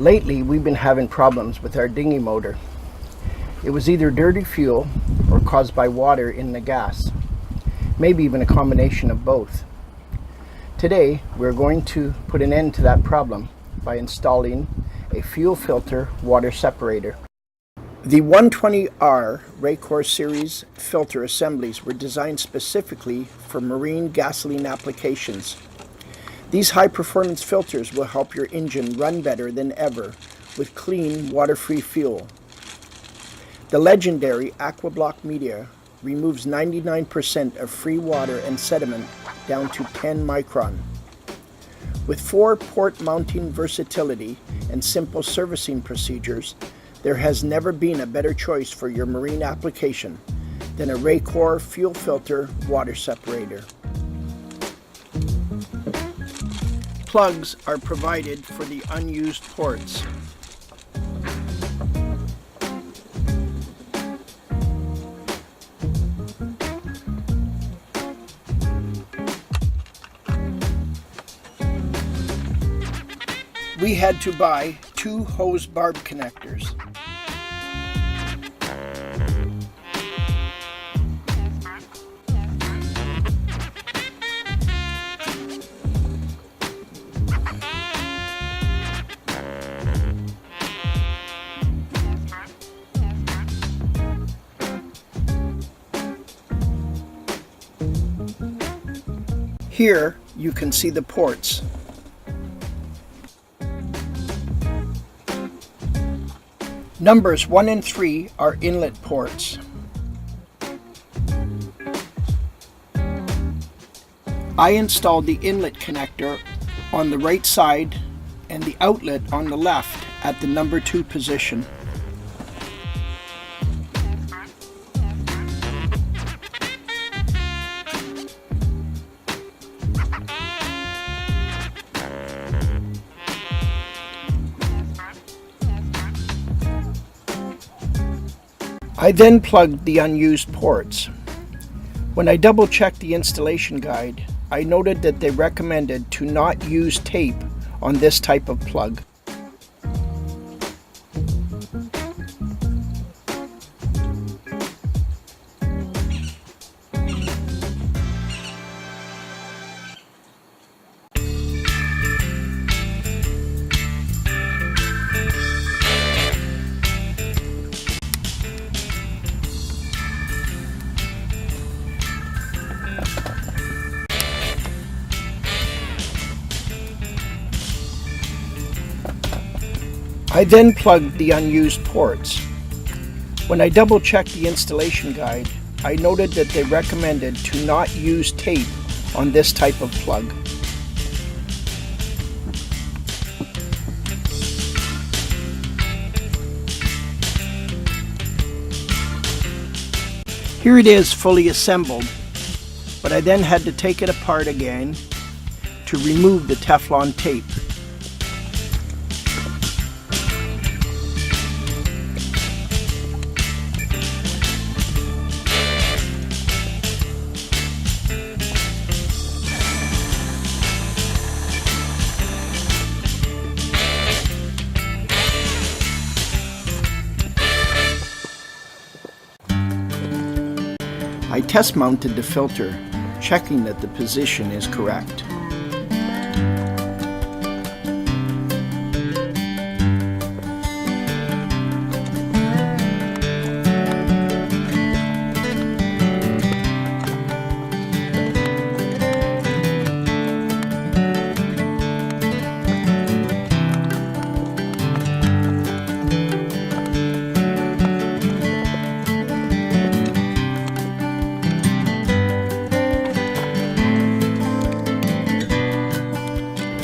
Lately, we've been having problems with our dinghy motor. It was either dirty fuel or caused by water in the gas, maybe even a combination of both. Today, we're going to put an end to that problem by installing a fuel filter water separator. The 120R Racor series filter assemblies were designed specifically for marine gasoline applications. These high-performance filters will help your engine run better than ever with clean, water-free fuel. The legendary Aquablock media removes 99% of free water and sediment down to 10 micron. With 4 port mounting versatility and simple servicing procedures, there has never been a better choice for your marine application than a Racor fuel filter water separator. Plugs are provided for the unused ports. We had to buy 2 hose barb connectors. Here you can see the ports. Numbers 1 and 3 are inlet ports. I installed the inlet connector on the right side and the outlet on the left at the number 2 position. I then plugged the unused ports. When I double-checked the installation guide, I noted that they recommended to not use tape on this type of plug. I then plugged the unused ports. When I double-checked the installation guide, I noted that they recommended to not use tape on this type of plug. Here it is fully assembled, but I then had to take it apart again to remove the Teflon tape. I test mounted the filter, checking that the position is correct.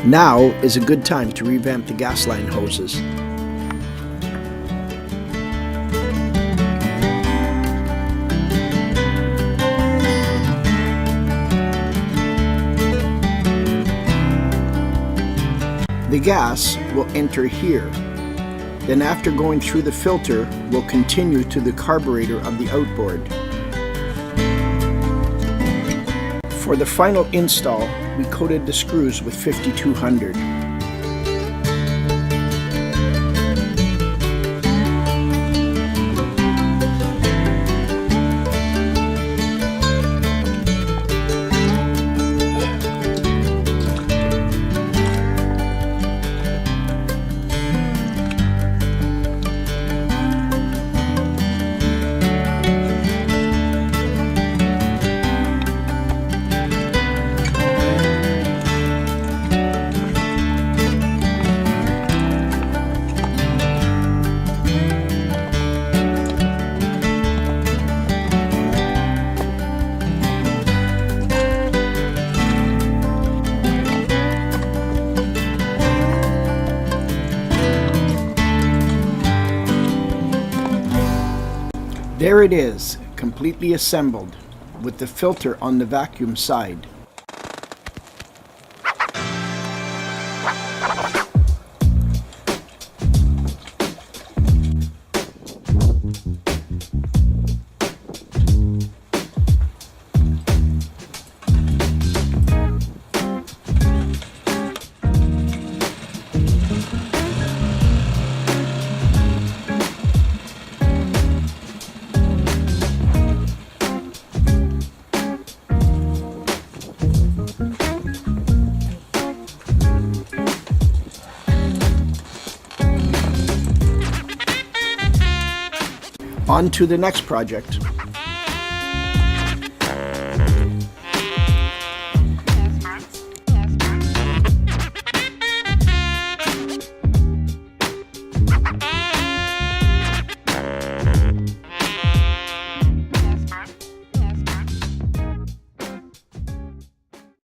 Now is a good time to revamp the gas line hoses. The gas will enter here. Then after going through the filter, will continue to the carburetor of the outboard. For the final install, we coated the screws with 5200. There it is, completely assembled, with the filter on the vacuum side. On to the next project.